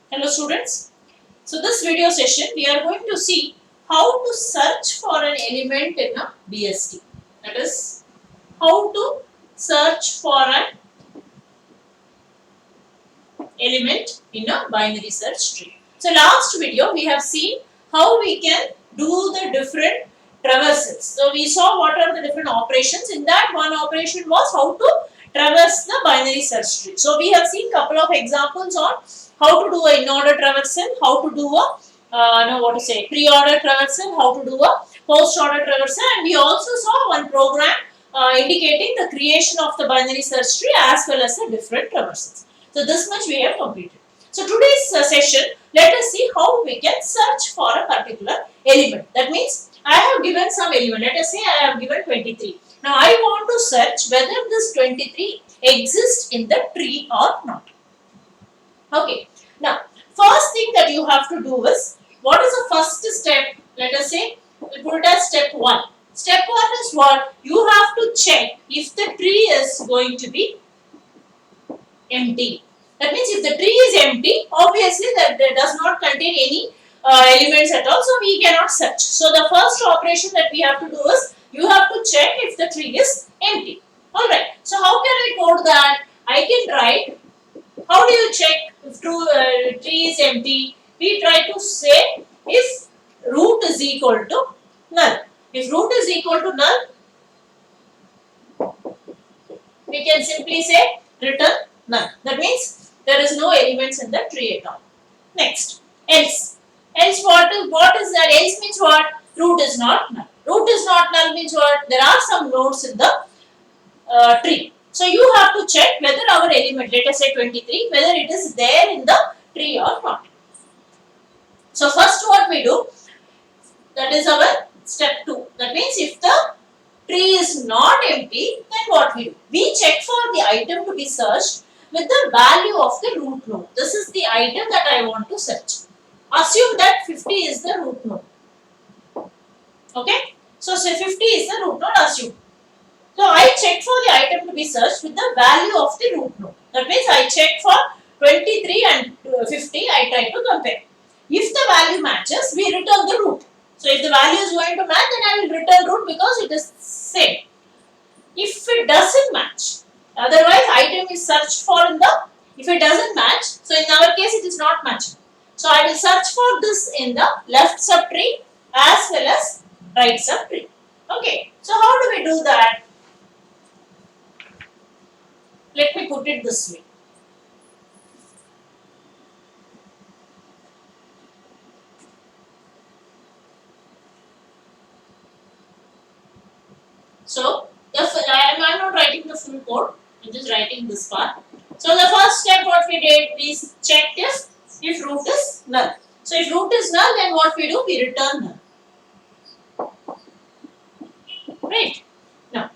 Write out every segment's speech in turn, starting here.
Hello students. So this video session we are going to see how to search for an element in a BST. That is how to search for an element in a binary search tree. So last video we have seen how we can do the different traversals. So we saw what are the different operations. In that one operation was how to traverse the binary search tree. So we have seen couple of examples on how to do a in-order traversal, how to do a pre-order traversal, how to do a post-order traversal, and we also saw one program indicating the creation of the binary search tree as well as the different traversals. So this much we have completed. So today's session, let us see how we can search for a particular element. That means I have given some element. Let us say I have given 23. Now I want to search whether this 23 exists in the tree or not. Okay. Now first thing that you have to do is, what is the first step? Let us say we put it as step 1. Step 1 is what? You have to check if the tree is going to be empty. That means if the tree is empty, obviously that does not contain any elements at all, so we cannot search. So the first operation that we have to do is, you have to check if the tree is empty. Alright, so how can I code that? I can write, how do you check if tree is empty? We try to say if root is equal to null. If root is equal to null, we can simply say return null. That means there is no elements in the tree at all. Next, else. Else what is that? Else means what? Root is not null. Root is not null means what? There are some nodes in the tree. So you have to check whether our element, let us say 23, whether it is there in the tree or not. So first what we do, that is our step 2. That means if the tree is not empty, then what we do? We check for the item to be searched with the value of the root node. This is the item that I want to search. Assume that 50 is the root node. Okay? So say 50 is the root node, assume. So I check for the item to be searched with the value of the root node. That means I check for 23 and 50, I try to compare. If the value matches, we return the root. So if the value is going to match, then I will return root because it is same. If it doesn't match, otherwise item is searched for in the, if it doesn't match, so in our case it is not matching. So I will search for this in the left subtree as well as right subtree. Okay, so how do we do that? Let me put it this way. So I am not writing the full code, I am just writing this part. So the first step what we did, we checked if root is null. So if root is null, then what we do, we return null. Right. Now,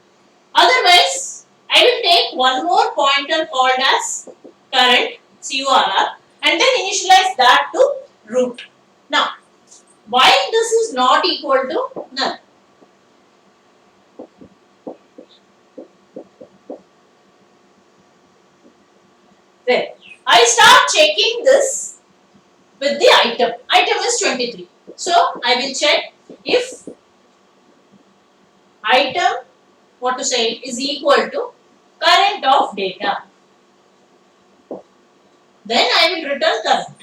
otherwise, I will take one more pointer called as current, CURR, and then initialize that to root. Now, why this is not equal to null? Well, I start checking this with the item. Item is 23. So, I will check if item, what to say, is equal to current of data. Then I will return current.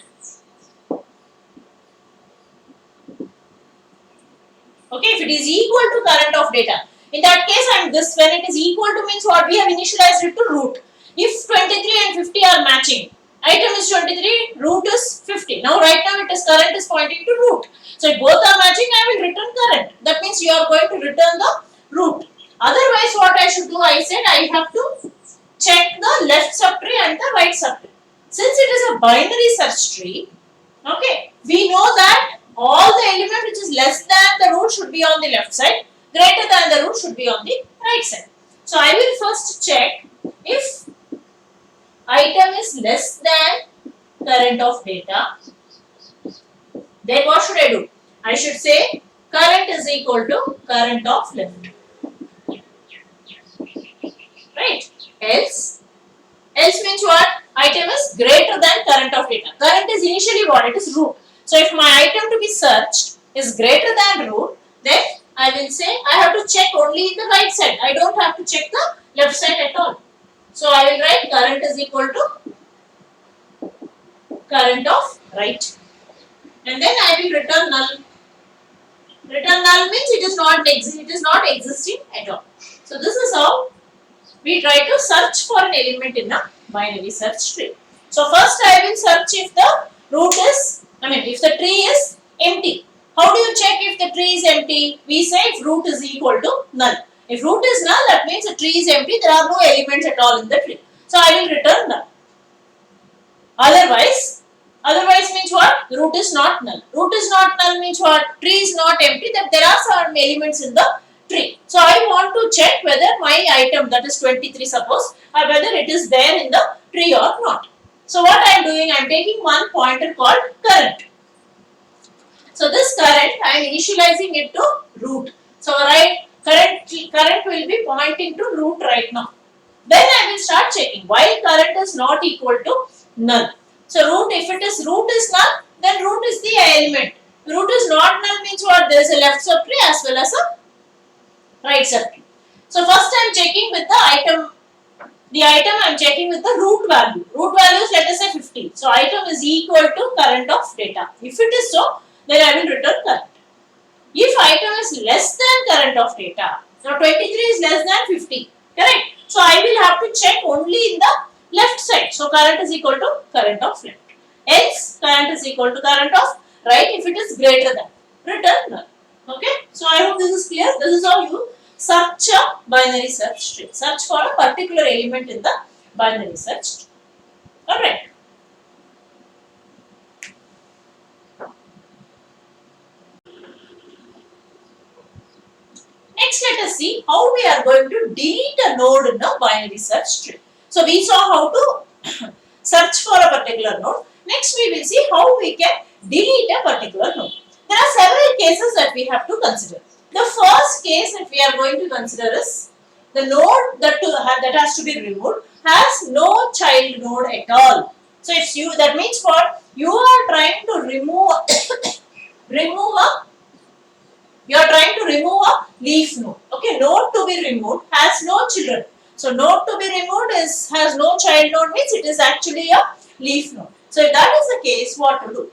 Okay, if it is equal to current of data. In that case, when it is equal to means what? We have initialized it to root. If 23 and 50 are matching, item is 23, root is 50. Now right now it is current is pointing to root. So if both are matching, I will return current. That means you are going to return the root. Otherwise what I should do, I said I have to check the left subtree and the right subtree. Since it is a binary search tree, okay, we know that all the element which is less than the root should be on the left side, greater than the root should be on the right side. So I will first check if item is less than current of data, then what should I do? I should say current is equal to current of left. Right? Else means what? item is greater than current of data. Current is initially what? It is root. So if my item to be searched is greater than root, then I will say I have to check only in the right side. I don't have to check the left side at all. So I will write current is equal to current of right. And then I will return null. Return null means it is not existing at all. So this is how we try to search for an element in a binary search tree. So first I will search if the if the tree is empty. How do you check if the tree is empty? We say if root is equal to null. If root is null, that means the tree is empty, there are no elements at all in the tree. So I will return null. Otherwise means what? Root is not null. Root is not null means what? Tree is not empty, that there are some elements in the tree. So I want to check whether my item, that is 23 suppose, or whether it is there in the tree or not. So what I am doing, I am taking one pointer called current. So this current, I am initializing it to root. So current will be pointing to root right now. Then I will start checking why current is not equal to null. So root, if it is root is null, then root is the element. Root is not null means what? There is a left subtree as well as a right subtree. So first I am checking with the item. The item I am checking with the root value. Root value is, let us say, 50. So item is equal to current of data. If it is so, then I will return current. If item is less than current of data, now 23 is less than 50, correct? So I will have to check only in the left side. So current is equal to current of left. Else current is equal to current of right if it is greater than. Return null. Okay. So I hope this is clear. This is how you search a binary search tree. Search for a particular element in the binary search tree. Alright. Next, let us see how we are going to delete a node in a binary search tree. So we saw how to search for a particular node. Next, we will see how we can delete a particular node. There are several cases that we have to consider. The first case that we are going to consider is the node that has to be removed has no child node at all. So if you, that means what? You are trying to remove a leaf node. Okay, node to be removed has no children. So node to be removed has no child node means it is actually a leaf node. So if that is the case, what to do?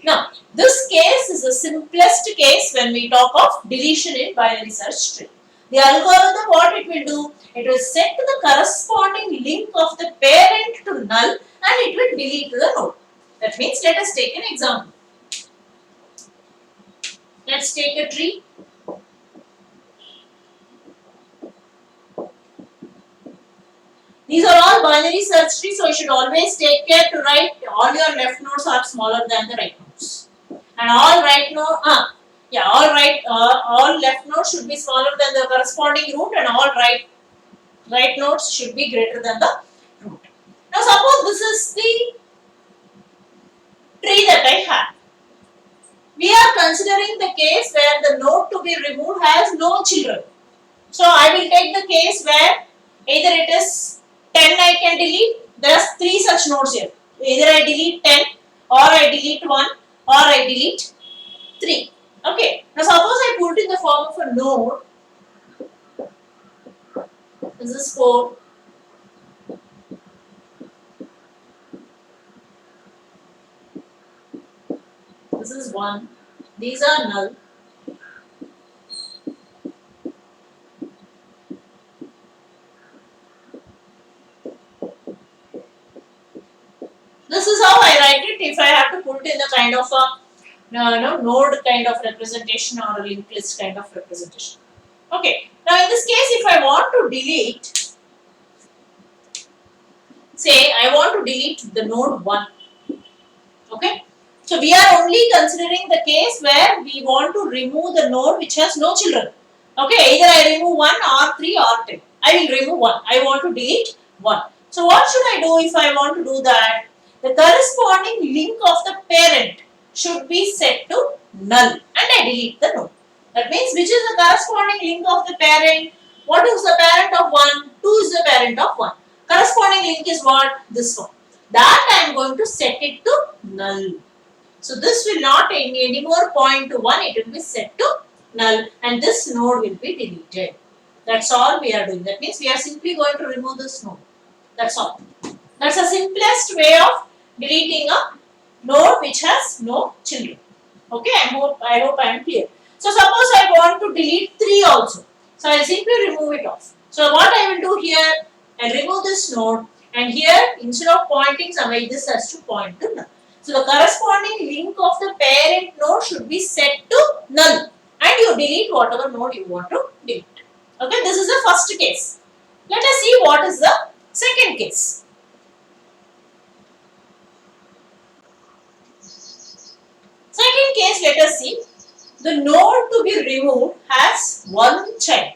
Now, this case is the simplest case when we talk of deletion in binary search tree. The algorithm, what it will do? It will set the corresponding link of the parent to null and it will delete the node. That means, let us take an example. Let's take a tree. These are all binary search trees, so you should always take care to write all your left nodes are smaller than the right nodes, and all all left nodes should be smaller than the corresponding root, and all right nodes should be greater than the root. Now, suppose this is the tree that I have. We are considering the case where the node to be removed has no children. So I will take the case where either it is 10 I can delete. There are 3 such nodes here. Either I delete 10 or I delete 1 or I delete 3. Okay. Now suppose I put it in the form of a node. This is 4. This is 1. These are null. This is how I write it if I have to put in a kind of a node kind of representation or a linked list kind of representation. Okay. Now in this case, if I want to delete, say I want to delete the node 1. Okay. So we are only considering the case where we want to remove the node which has no children. Okay. Either I remove 1 or 3 or 10. I will remove 1. I want to delete 1. So what should I do if I want to do that? The corresponding link of the parent should be set to null and I delete the node. That means which is the corresponding link of the parent? What is the parent of 1? 2 is the parent of 1. Corresponding link is what? This one. That I am going to set it to null. So this will not anymore point to 1, it will be set to null and this node will be deleted. That's all we are doing. That means we are simply going to remove this node. That's all. That's the simplest way of deleting a node which has no children. Okay, I hope I am clear. So suppose I want to delete 3 also. So I will simply remove it off. So what I will do here, I will remove this node and here instead of pointing somewhere, this has to point to null. So the corresponding link of the parent node should be set to null and you delete whatever node you want to delete. Okay, this is the first case. Let us see what is the second case. Second case, let us see. The node to be removed has one child.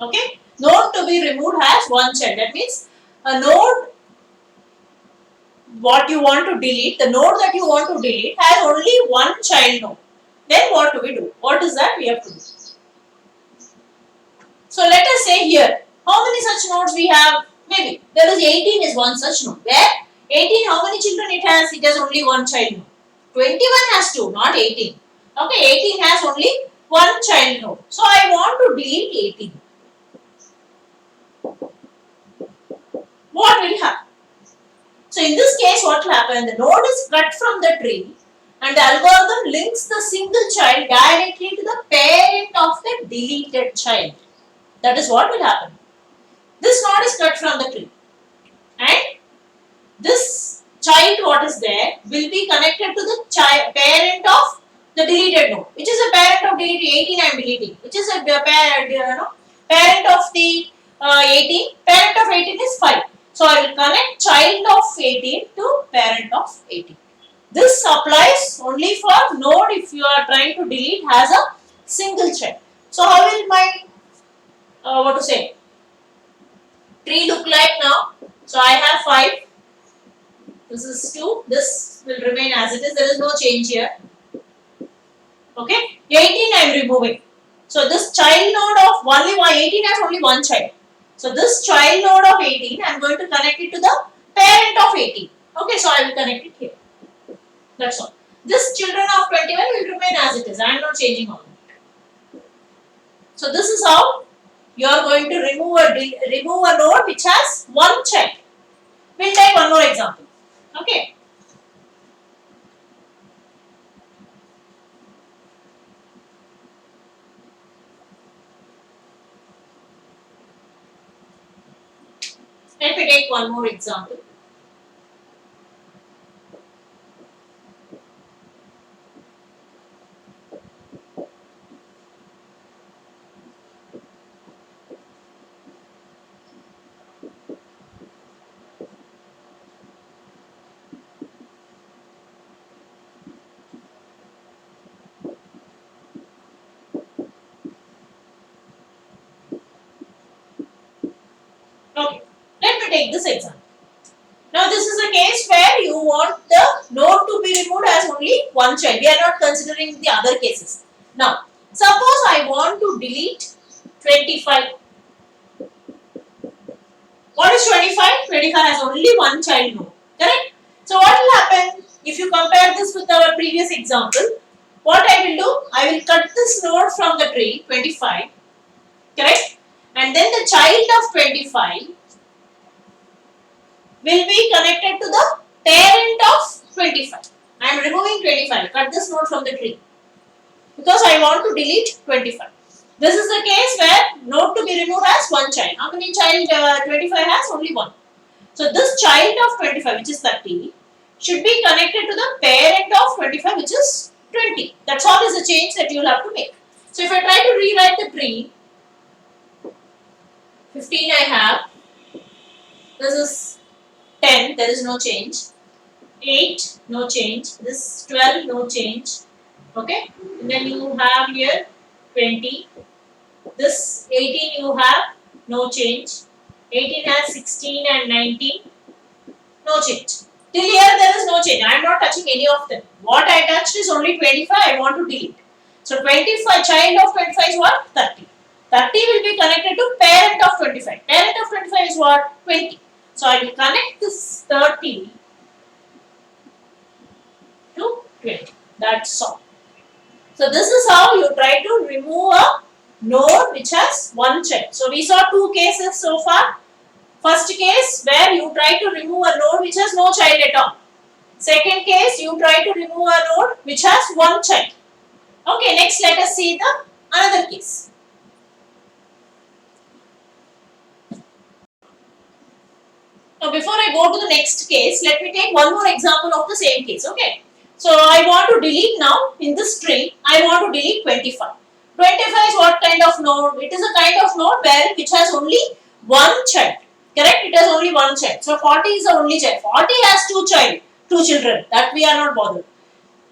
Okay, node to be removed has one child. That means a node what you want to delete, the node that you want to delete has only one child node. Then what do we do? What is that we have to do? So let us say here, how many such nodes we have? Maybe there is 18 is one such node. Where 18, how many children it has? It has only one child node. 21 has 2, not 18. Okay, 18 has only one child node. So I want to delete 18. What will happen? So in this case, what will happen? The node is cut from the tree and the algorithm links the single child directly to the parent of the deleted child. That is what will happen. This node is cut from the tree and this child what is there will be connected to the parent of the deleted node, which is a parent of deleted 18 I am deleting, which is a parent of the 18, parent of 18 is 5. So I will connect child of 18 to parent of 18. This applies only for node if you are trying to delete has a single child. So how will my what to say tree look like now? So I have 5. This is 2. This will remain as it is. There is no change here. Okay. 18 I am removing. So this child node of only 18 has only one child. So this child node of 18 I am going to connect it to the parent of 18. Okay. So I will connect it here. That's all. This children of 21 will remain as it is. I am not changing all. So this is how you are going to remove a node which has one child. We will take one more example. Okay. Let me take one more example. Okay, let me take this example. Now this is a case where you want the node to be removed as only one child. We are not considering the other cases. Now, suppose I want to delete 25. What is 25? 25 has only one child node. Correct? So what will happen if you compare this with our previous example? What I will do? I will cut this node from the tree 25. Correct? And then the child of 25 will be connected to the parent of 25. I am removing 25. Cut this node from the tree because I want to delete 25. This is the case where node to be removed as one child. How many child 25 has? Only one. So this child of 25, which is 30, should be connected to the parent of 25, which is 20. That's all is the change that you will have to make. So if I try to rewrite the tree, 15 I have, this is 10, there is no change, 8, no change, this 12, no change, okay, and then you have here 20, this 18 you have, no change, 18 has 16 and 19, no change. Till here there is no change, I am not touching any of them. What I touched is only 25, I want to delete. So 25, child of 25 is what? 30. 30 will be connected to parent of 25. Parent of 25 is what? 20. So I will connect this 30 to 20. That's all. So this is how you try to remove a node which has one child. So we saw two cases so far. First case where you try to remove a node which has no child at all. Second case you try to remove a node which has one child. Okay, next let us see the another case. Now before I go to the next case, let me take one more example of the same case. Okay. So I want to delete now in this tree, I want to delete 25. 25 is what kind of node? It is a kind of node where which has only one child. Correct? It has only one child. So 40 is the only child. 40 has two children. That we are not bothered.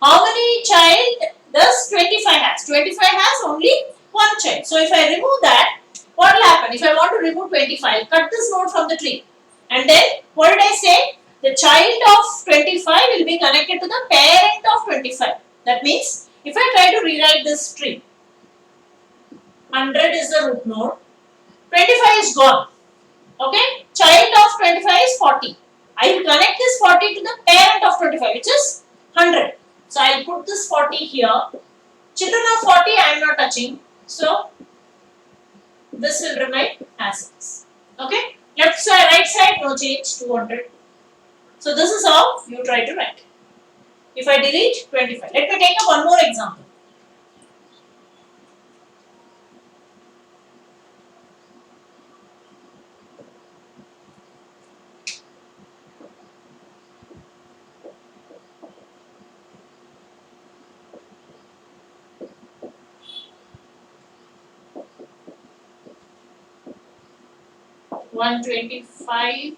How many child does 25 has? 25 has only one child. So if I remove that, what will happen? If I want to remove 25, cut this node from the tree. And then, what did I say? The child of 25 will be connected to the parent of 25. That means, if I try to rewrite this tree, 100 is the root node, 25 is gone. Okay? Child of 25 is 40. I will connect this 40 to the parent of 25, which is 100. So, I will put this 40 here. Children of 40 I am not touching. So, this will remain as it is. Okay? Left side, right side, no change, 200. So, this is how you try to write. If I delete 25. Let me take up one more example. One 25.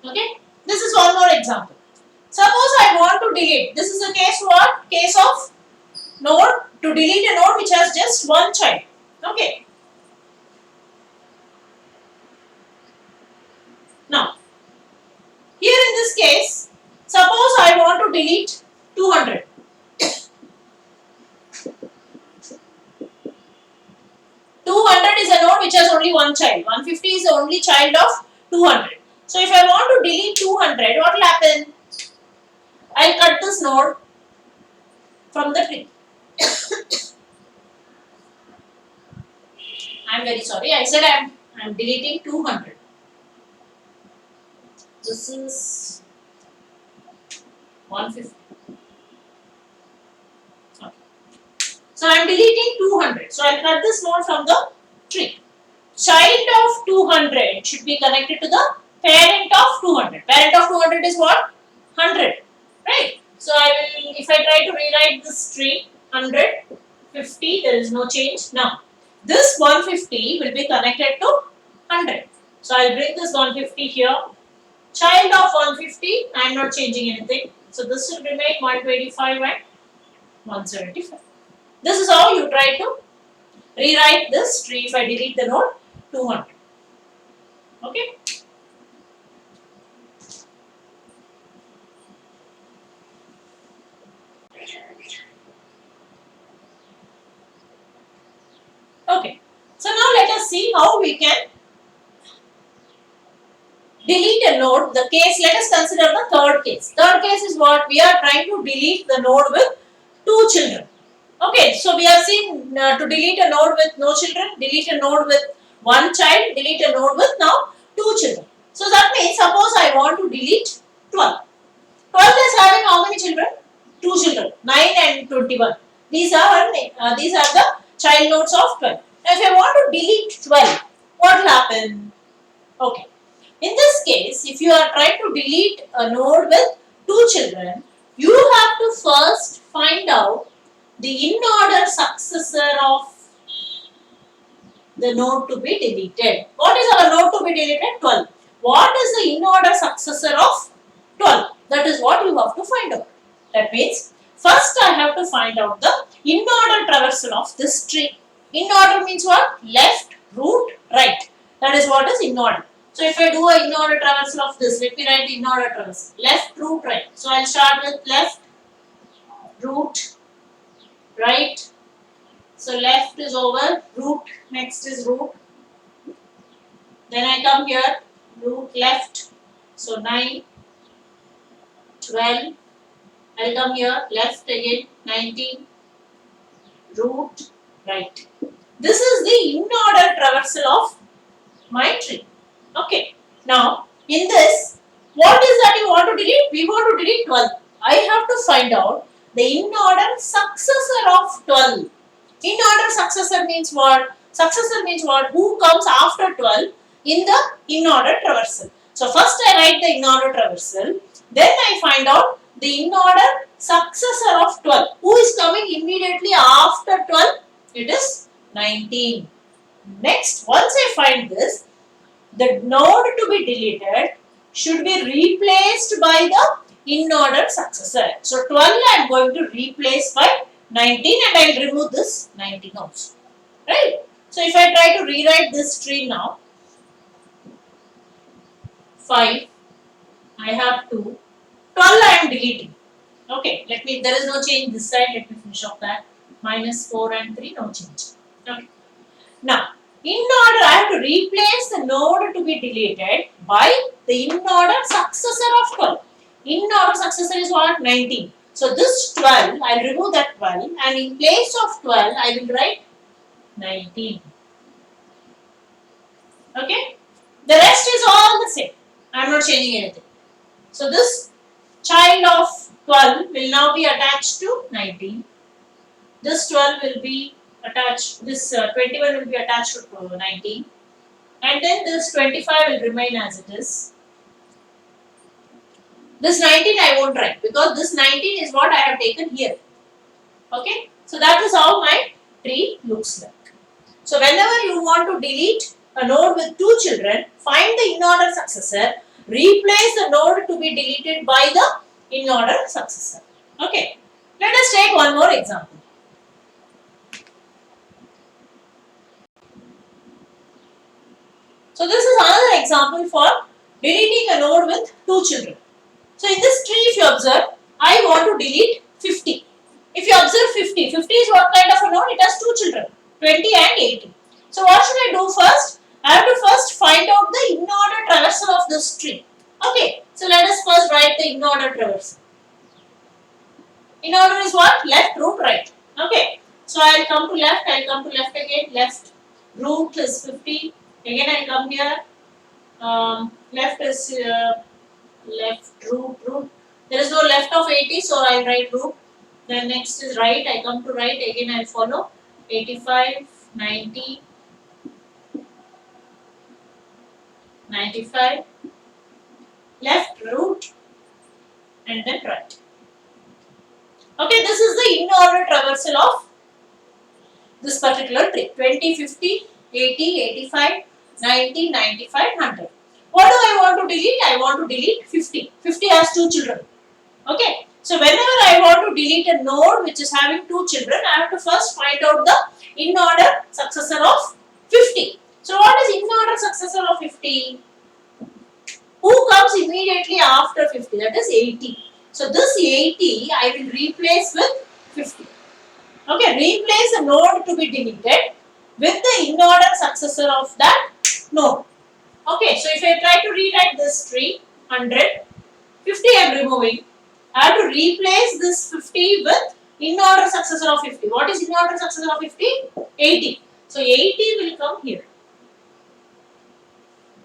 Okay. This is one more example. Suppose I want to delete. This is a case what? Case of node. To delete a node which has just one child. Okay. Now, here in this case, suppose I want to delete 200. 200 is a node which has only one child. 150 is the only child of 200. So if I want to delete 200, what will happen? I will cut this node from the tree. I am very sorry. I said I am deleting 200. This is 150. Okay. So I am deleting 200. So I will cut this node from the tree. Child of 200 should be connected to the parent of 200. Parent of 200 is what? 100. Right? So I will, if I try to rewrite this tree, 100, 50, there is no change. Now, this 150 will be connected to 100. So I will bring this 150 here. Child of 150, I am not changing anything. So this will remain 125 and 175. This is how you try to rewrite this tree if I delete the node 200. Okay. Okay. So now let us see how we can delete a node. The case, let us consider the third case. Third case is what? We are trying to delete the node with two children. Okay, so we have seen to delete a node with no children, delete a node with one child, delete a node with now two children. So that means suppose I want to delete 12. 12 is having how many children? Two children, 9 and 21. These are the child nodes of 12. Now if I want to delete 12, what will happen? Okay. In this case, if you are trying to delete a node with two children, you have to first find out the in-order successor of the node to be deleted. What is our node to be deleted? 12. What is the in-order successor of 12? That is what you have to find out. That means, first I have to find out the in-order traversal of this tree. In-order means what? Left, root, right. That is what is in-order. So if I do a in-order traversal of this, let me write the in-order traversal. Left, root, right. So I will start with left, root, right. So left is over, root, next is root. Then I come here, root left. So 9, 12. I'll come here, left again, 19, root right. This is the in-order traversal of my tree. Okay. Now, in this, what is that you want to delete? We want to delete 12. I have to find out the in-order successor of 12. In-order successor means what? Successor means what? Who comes after 12 in the in-order traversal. So, first I write the in-order traversal. Then I find out the in-order successor of 12. Who is coming immediately after 12? It is 19. Next, once I find this, the node to be deleted should be replaced by the in-order successor. So 12 I am going to replace by 19 and I will remove this 19 also. Right? So if I try to rewrite this tree now, 5, I have 2, 12 I am deleting. Okay, there is no change this side, let me finish off that. Minus 4 and 3, no change. Okay. Now, in order, I have to replace the node to be deleted by the in-order successor of 12. In-order successor is what? 19. So, this 12, I will remove that 12 and in place of 12, I will write 19. Okay? The rest is all the same. I am not changing anything. So, this child of 12 will now be attached to 19. This 12 will be attached, this 21 will be attached to 19. And then this 25 will remain as it is. This 19 I won't write because this 19 is what I have taken here. Okay. So that is how my tree looks like. So whenever you want to delete a node with 2 children, find the in-order successor, replace the node to be deleted by the in-order successor. Okay. Let us take one more example. So this is another example for deleting a node with 2 children. So in this tree, if you observe, I want to delete 50. If you observe 50, 50 is what kind of a node? It has 2 children, 20 and 80. So what should I do first? I have to first find out the in-order traversal of this tree. Okay, so let us first write the in-order traversal. In-order is what? Left, root, right. Okay, so I will come to left, I will come to left again, left, root is 50. Again I will come here, left is left, root. There is no left of 80, so I will write root. Then next is right, I come to right, again I will follow 85, 90, 95, left, root, and then right. Okay, this is the in-order traversal of this particular tree. 20, 50, 80, 85, 90, 95, 100. What do I want to delete? I want to delete 50. 50 has 2 children. Okay. So whenever I want to delete a node which is having 2 children, I have to first find out the in-order successor of 50. So what is in-order successor of 50? Who comes immediately after 50? That is 80. So this 80 I will replace with 50. Okay, replace the node to be deleted with the in-order successor of that node. Okay, so if I try to rewrite this tree, 100, 50 I am removing. I have to replace this 50 with in-order successor of 50. What is in-order successor of 50? 80. So 80 will come here.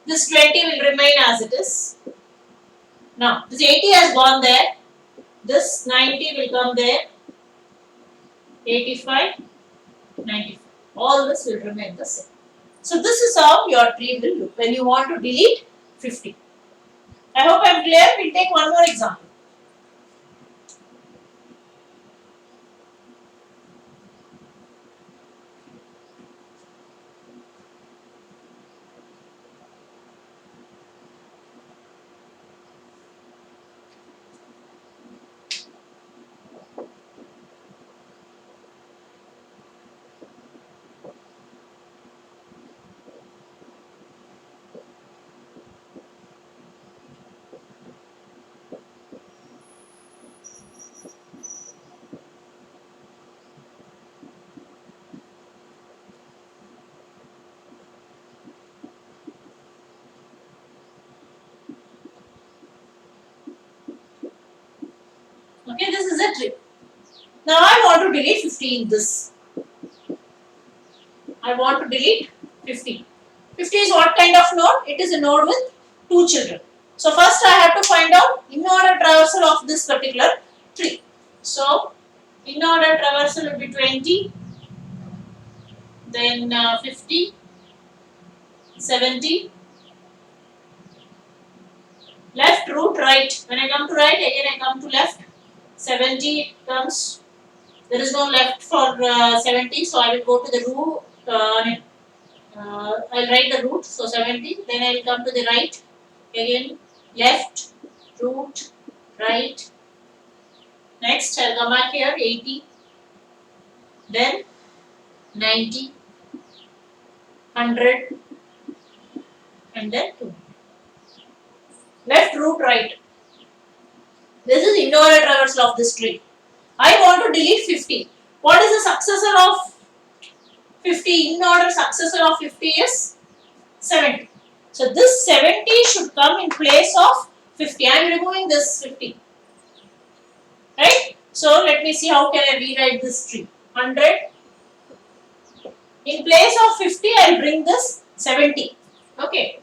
This 20 will remain as it is. Now, this 80 has gone there. This 90 will come there. 85, 95. All this will remain the same. So this is how your tree will look when you want to delete 50. I hope I am clear. We will take one more example. the tree. Now I want to delete 50 in this. I want to delete 50. 50 is what kind of node? It is a node with 2 children. So first I have to find out in-order traversal of this particular tree. So in-order traversal will be 20, then 50, 70, left, root, right. When I come to right, again I come to left. 70 comes. There is no left for 70, so I will go to the root. I'll write the root. So 70. Then I will come to the right. Again, left, root, right. Next, I'll come back here. 80. Then 90, 100, and then 2. Left, root, right. This is in-order traversal of this tree. I want to delete 50. What is the successor of 50? In-order successor of 50 is 70. So this 70 should come in place of 50. I am removing this 50. Right? So let me see how can I rewrite this tree. 100. In place of 50, I will bring this 70. Okay.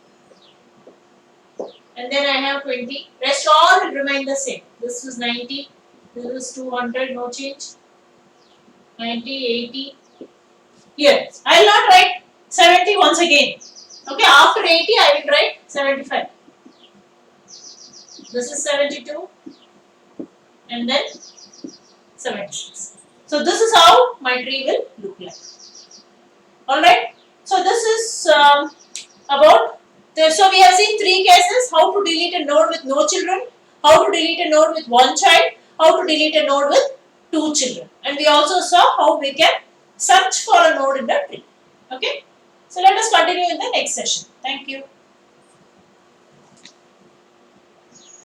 And then I have 20. Rest all will remain the same. This is 90. This is 200. No change. 90, 80. Here. I will not write 70 once again. Okay. After 80, I will write 75. This is 72. And then 76. So this is how my tree will look like. Alright. So this is about. So we have seen 3 cases: how to delete a node with no children, how to delete a node with 1 child, how to delete a node with 2 children. And we also saw how we can search for a node in the tree. Okay. So let us continue in the next session. Thank you.